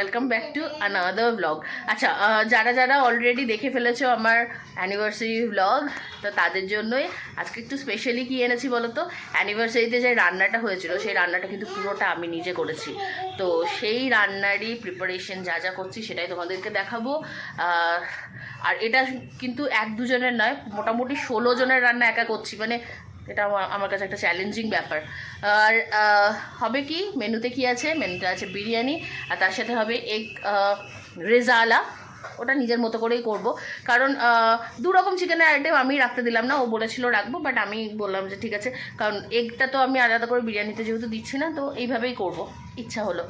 Welcome back to another blog. আচ্ছা, যারা যারা অলরেডি দেখে ফেলেছো আমার অ্যানিভার্সারি ব্লগ, তো তাদের জন্যই আজকে একটু স্পেশালি কী এনেছি বলো তো। অ্যানিভার্সারিতে যে রান্নাটা হয়েছিল সেই রান্নাটা কিন্তু পুরোটা আমি নিজে করেছি। তো সেই রান্নারই প্রিপারেশন যা যা করছি সেটাই তোমাদেরকে দেখাবো। আর এটা কিন্তু এক দুজনের নয়, মোটামুটি 16 জনের রান্না একা করছি, মানে এটা আমার কাছে একটা চ্যালেঞ্জিং ব্যাপার। আর হবে কি, মেনুতে কি আছে, মেনুতে আছে বিরিয়ানি, আর তার সাথে হবে এগ রেজালা। ওটা নিজের মতো করেই করব, কারণ দু রকম চিকেনের আইটেম আমি রাখতে দিলাম না, ও বলেছিল রাখবো, বাট আমি বললাম যে ঠিক আছে, কারণ এগটা তো আমি আলাদা করে বিরিয়ানিতে যেহেতু দিচ্ছি না, তো এইভাবেই করব, ইচ্ছা হলো।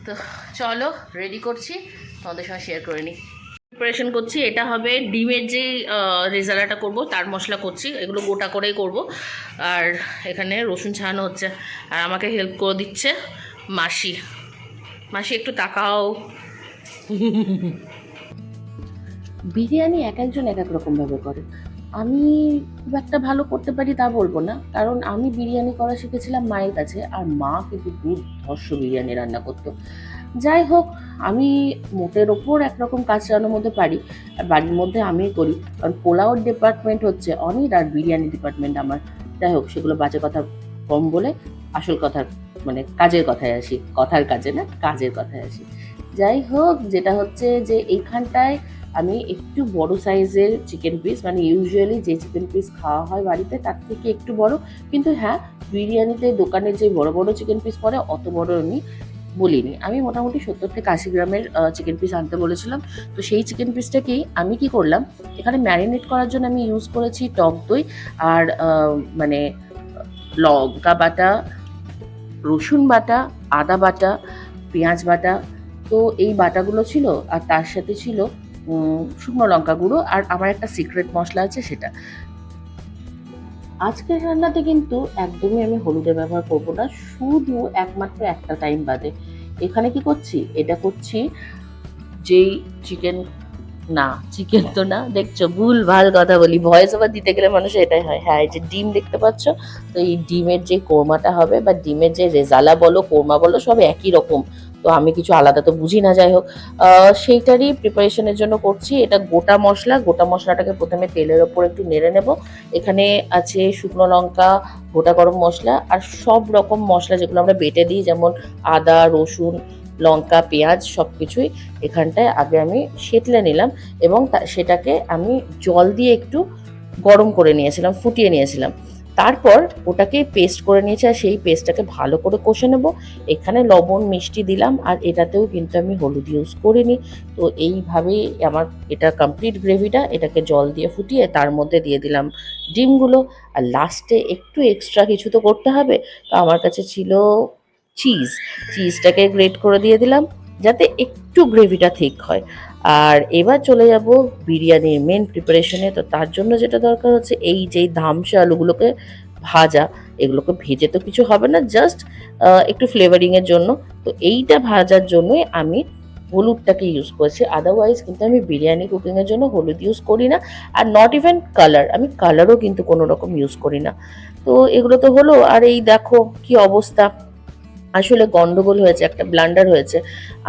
তো চলো রেডি করছি, তোমাদের সঙ্গে শেয়ার করে নিই। প্রিপারেশন করছি, এটা হবে ডিমের যে রেজালাটা করব তার মশলা করছি, এগুলো গোটা করেই করব। আর এখানে রসুন ছাড়ানো হচ্ছে, আর আমাকে হেল্প করে দিচ্ছে মাসি। মাসি একটু তাকাও। বিরিয়ানি এক একজন এক এক রকমভাবে করে। আমি খুব একটা ভালো করতে পারি তা বলবো না, কারণ আমি বিরিয়ানি করা শিখেছিলাম মায়ের কাছে, আর মা কিন্তু দুর্ধর্ষ বিরিয়ানি রান্না করতো। যাই হোক, আমি মোটের ওপর একরকম কাজ চালানোর মধ্যে পারি, আর বাড়ির মধ্যে আমিই করি, কারণ পোলাওর ডিপার্টমেন্ট হচ্ছে অনির, আর বিরিয়ানি ডিপার্টমেন্ট আমার। যাই হোক, সেগুলো বাজে কথা কম বলে আসল কথার মানে কাজের কথায় আসি, কথার কাজে না, কাজের কথায় আসি। যাই হোক, যেটা হচ্ছে যে এইখানটায় আমি একটু বড় সাইজের চিকেন পিস, মানে ইউজুয়ালি যে চিকেন পিস খাওয়া হয় বাড়িতে তার থেকে একটু বড়, কিন্তু হ্যাঁ, বিরিয়ানিতে দোকানে যে বড় বড় চিকেন পিস পরে অত বড় আমি বলিনি। আমি মোটামুটি 70 থেকে 80 গ্রামের চিকেন পিস আনতে বলেছিলাম। তো সেই চিকেন পিসটাকেই আমি কি করলাম, এখানে ম্যারিনেট করার জন্য আমি ইউজ করেছি টক দই, আর মানে লঙ্কা বাটা, রসুন বাটা, আদা বাটা, পেঁয়াজ বাটা। তো এই বাটাগুলো ছিল, আর তার সাথে ছিল শুকনো লঙ্কা গুঁড়ো, আর আমার একটা সিক্রেট মশলা আছে সেটা। আজকের রান্নাতে কিন্তু একদমই আমি হলুদের ব্যবহার করব না, শুধু একমাত্র একটা টাইম বাদে। এখানে কি করছি, এটা করছি যেই চিকেন, না চিকেন তো না, দেখছো ভুল ভাল কথা বলি, ভয়েস ওভার দিতে গেলে মানুষ এটাই হয়। হ্যাঁ, এই যে ডিম দেখতে পাচ্ছ, তো এই ডিমের যে কোরমাটা হবে, বা ডিমের যে রেজালা বলো কোরমা বলো, সব একই রকম। তো আমি কিছু আলাদা তো বুঝি না, যাই হোক সেইটারই প্রিপারেশনের জন্য করছি। এটা গোটা মশলা, গোটা মশলাটাকে প্রথমে তেলের ওপর একটু নেড়ে নেব। এখানে আছে শুকনো লঙ্কা, গোটা গরম মশলা, আর সব রকম মশলা যেগুলো আমরা বেটে দিই, যেমন আদা, রসুন, লঙ্কা, পেঁয়াজ, সব কিছুই এখানটায় আগে আমি সেঁতলে নিলাম, এবং সেটাকে আমি জল দিয়ে একটু গরম করে নিয়েছিলাম, ফুটিয়ে নিয়েছিলাম। তারপর ওটাকে পেস্ট করে নিয়েছি, আর সেই পেস্টটাকে ভালো করে কষে নেব। এখানে লবণ মিষ্টি দিলাম, আর এটাতেও কিন্তু আমি হলুদ ইউজ করিনি। তো এইভাবেই আমার এটা কমপ্লিট গ্রেভিটা, এটাকে জল দিয়ে ফুটিয়ে তার মধ্যে দিয়ে দিলাম ডিমগুলো। আর লাস্টে একটু এক্সট্রা কিছু তো করতে হবে, তো আমার কাছে ছিল চিজটাকে গ্রেট করে দিয়ে দিলাম, যাতে একটু গ্রেভিটা ঠিক হয়। আর এবার চলে যাব বিরিয়ানির মেন প্রিপারেশনে। তো তার জন্য যেটা দরকার হচ্ছে, এই যেই ধামসা আলুগুলোকে ভাজা, এগুলোকে ভেজে তো কিছু হবে না, জাস্ট একটু ফ্লেভারিংয়ের জন্য। তো এইটা ভাজার জন্যই আমি হলুদটাকে ইউজ করেছি, আদারওয়াইজ কিন্তু আমি বিরিয়ানি কুকিংয়ের জন্য হলুদ ইউজ করি না। আর নট ইভেন কালার, আমি কালারও কিন্তু কোনো রকম ইউজ করি না। তো এগুলো তো হলো, আর এই দেখো কি অবস্থা। আসলে গন্ডগোল হয়েছে, একটা ব্লান্ডার হয়েছে।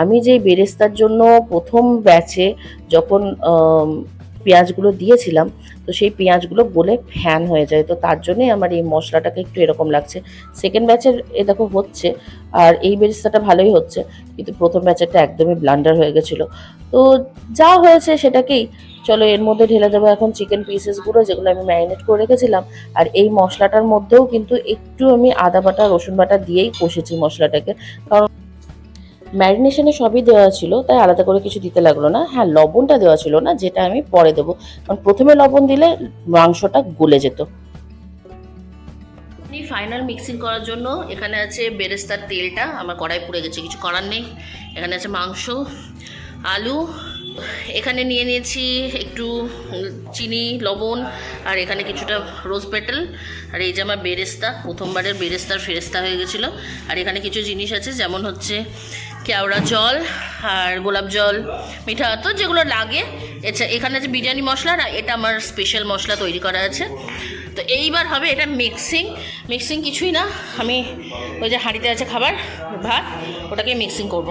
আমি যেই বেরেস্তার জন্য প্রথম ব্যাচে যখন পেঁয়াজগুলো দিয়েছিলাম, তো সেই পেঁয়াজগুলো গলে ফ্যান হয়ে যায়, তো তার জন্যই আমার এই মশলাটাকে একটু এরকম লাগছে। সেকেন্ড ব্যাচের এ দেখো হচ্ছে, আর এই বেরেস্তাটা ভালোই হচ্ছে, কিন্তু প্রথম ব্যাচেরটা একদমই ব্লান্ডার হয়ে গেছিলো। তো যা হয়েছে সেটাকেই চলো এর মধ্যে ঢেলে দেবো এখন চিকেন পিসেসগুলো, যেগুলো আমি ম্যারিনেট করে রেখেছিলাম। আর এই মশলাটার মধ্যেও কিন্তু একটু আমি আদা বাটা, রসুন বাটা দিয়েই কষেছি মশলাটাকে, কারণ ম্যারিনেশনে সবই দেওয়া ছিল, তাই আলাদা করে কিছু দিতে লাগলো না। হ্যাঁ, লবণটা দেওয়া ছিল না, যেটা আমি পরে দেবো, কারণ প্রথমে লবণ দিলে মাংসটা গলে যেত। ফাইনাল মিক্সিং করার জন্য এখানে আছে বেরেস্তার তেলটা, আমার কড়াই পুড়ে গেছে, কিছু করার নেই। এখানে আছে মাংস, আলু, এখানে নিয়ে নিয়েছি একটু চিনি, লবণ, আর এখানে কিছুটা রোজ পেটাল, আর এই যে আমার বেরেস্তা, প্রথমবারের বেরেস্তার ফেরেস্তা হয়ে গেছিলো। আর এখানে কিছু জিনিস আছে, যেমন হচ্ছে কেওড়া জল আর গোলাপ জল, মিঠা তো যেগুলো লাগে। এখানে আছে বিরিয়ানি মশলা, আর এটা আমার স্পেশাল মশলা তৈরি করা আছে। তো এইবার হবে এটা মিক্সিং। মিক্সিং কিছুই না, আমি ওই যে হাঁড়িতে আছে খাবার ভাত, ওটাকে মিক্সিং করব।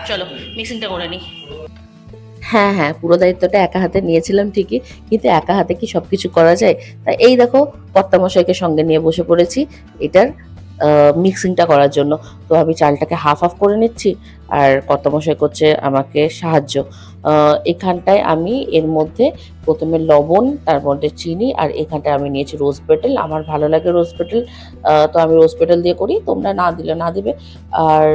চলো মিক্সিংটা করে নিই। হ্যাঁ হ্যাঁ, পুরো দায়িত্বটা একা হাতে নিয়েছিলাম ঠিকই, কিন্তু একা হাতে কি সবকিছু করা যায়? তাই এই দেখো কর্তামশাইকে সঙ্গে নিয়ে বসে পড়েছি এটার মিক্সিংটা করার জন্য। তো আমি চালটাকে হাফ হাফ করে নিচ্ছি, আর কর্তামশাই করছে আমাকে সাহায্য। এখানটায় আমি এর মধ্যে প্রথমে লবণ, তার মধ্যে চিনি, আর এখানটায় আমি নিয়েছি রোজ পেটাল। আমার ভালো লাগে রোজ পেটাল, তো আমি রোজ পেটাল দিয়ে করি, তোমরা না দিলে না দিবে। আর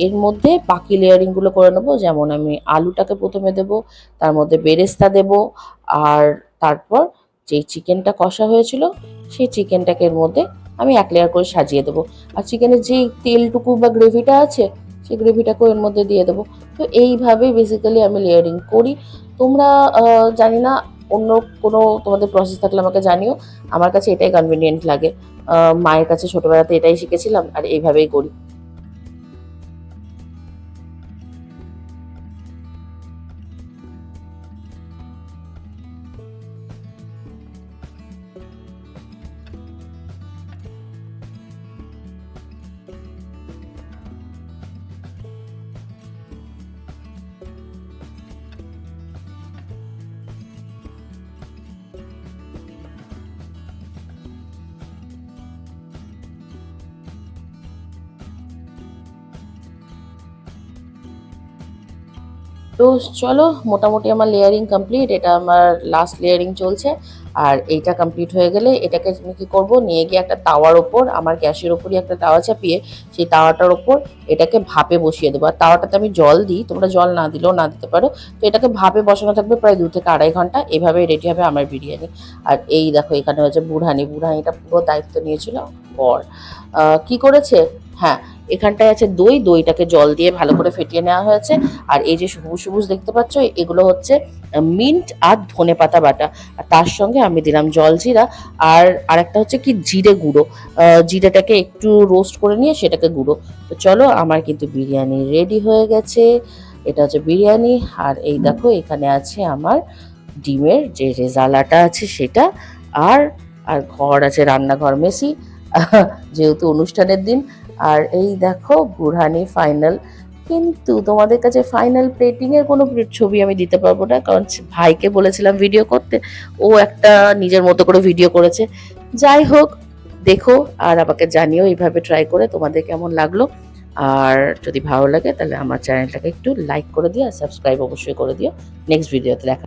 এর মধ্যে বাকি লেয়ারিংগুলো করে নেবো, যেমন আমি আলুটাকে প্রথমে দেব, তার মধ্যে বেরেস্তা দেব, আর তারপর যেই চিকেনটা কষা হয়েছিল সেই চিকেনটাকে এর মধ্যে আমি এক লেয়ার করে সাজিয়ে দেবো। আর চিকেনের যে তেলটুকু বা গ্রেভিটা আছে সেই গ্রেভিটাকেও এর মধ্যে দিয়ে দেবো। তো এইভাবেই বেসিক্যালি আমি লেয়ারিং করি। তোমরা জানি না অন্য কোনো তোমাদের প্রসেস থাকলে আমাকে জানিও। আমার কাছে এটাই কনভিনিয়েন্ট লাগে। মায়ের কাছে ছোটবেলাতে এটাই শিখেছিলাম আর এইভাবেই করি। তো চলো, মোটামুটি আমার লেয়ারিং কমপ্লিট, এটা আমার লাস্ট লেয়ারিং চলছে। আর এইটা কমপ্লিট হয়ে গেলে এটাকে আমি কী করবো, নিয়ে গিয়ে একটা তাওয়ার ওপর, আমার গ্যাসের ওপরই একটা তাওয়া চাপিয়ে সেই তাওয়াটার ওপর এটাকে ভাপে বসিয়ে দেবো। আর তাওয়াটাতে আমি জল দিই, তোমরা জল না দিলেও না দিতে পারো। তো এটাকে ভাপে বসানো থাকবে প্রায় 2 থেকে 2.5 ঘন্টা, এভাবেই রেডি হবে আমার বিরিয়ানি। আর এই দেখো এখানে হচ্ছে বুড়হানি, বুড়হানিটা পুরো দায়িত্ব নিয়েছিল বর। কি করেছে, হ্যাঁ, এখানটায় আছে দই, দইটাকে জল দিয়ে ভালো করে ফেটিয়ে নেওয়া হয়েছে। আর এই যে সবুজ সবুজ দেখতে পাচ্ছ, এগুলো হচ্ছে মিন্ট আর ধনেপাতা বাটা। আর তার সঙ্গে আমি দিলাম জলজিরা, আর আরেকটা হচ্ছে কি জিরে গুঁড়ো। জিরেটাকে একটু রোস্ট করে নিয়ে সেটাকে গুঁড়ো। তো চলো, আমার কিন্তু বিরিয়ানি রেডি হয়ে গেছে। এটা হচ্ছে বিরিয়ানি। আর এই দেখো এখানে আছে আমার ডিমের যে রেজালাটা আছে সেটা, আর আর ঘর আছে রান্নাঘর মেসি, যেহেতু অনুষ্ঠানের দিন। আর এই দেখো বুরহানি ফাইনাল। কিন্তু তোমাদের কাছে ফাইনাল প্লেটিং এর কোনো ছবি আমি দিতে পারবো না, কারণ ভাইকে বলেছিলাম ভিডিও করতে, ও একটা নিজের মতো করে ভিডিও করেছে। যাই হোক, দেখো আর আমাকে জানিও এইভাবে ট্রাই করে তোমাদের কেমন লাগলো। আর যদি ভালো লাগে তাহলে আমার চ্যানেলটাকে একটু লাইক করে দিও আর সাবস্ক্রাইব অবশ্যই করে দিও। নেক্সট ভিডিওতে দেখা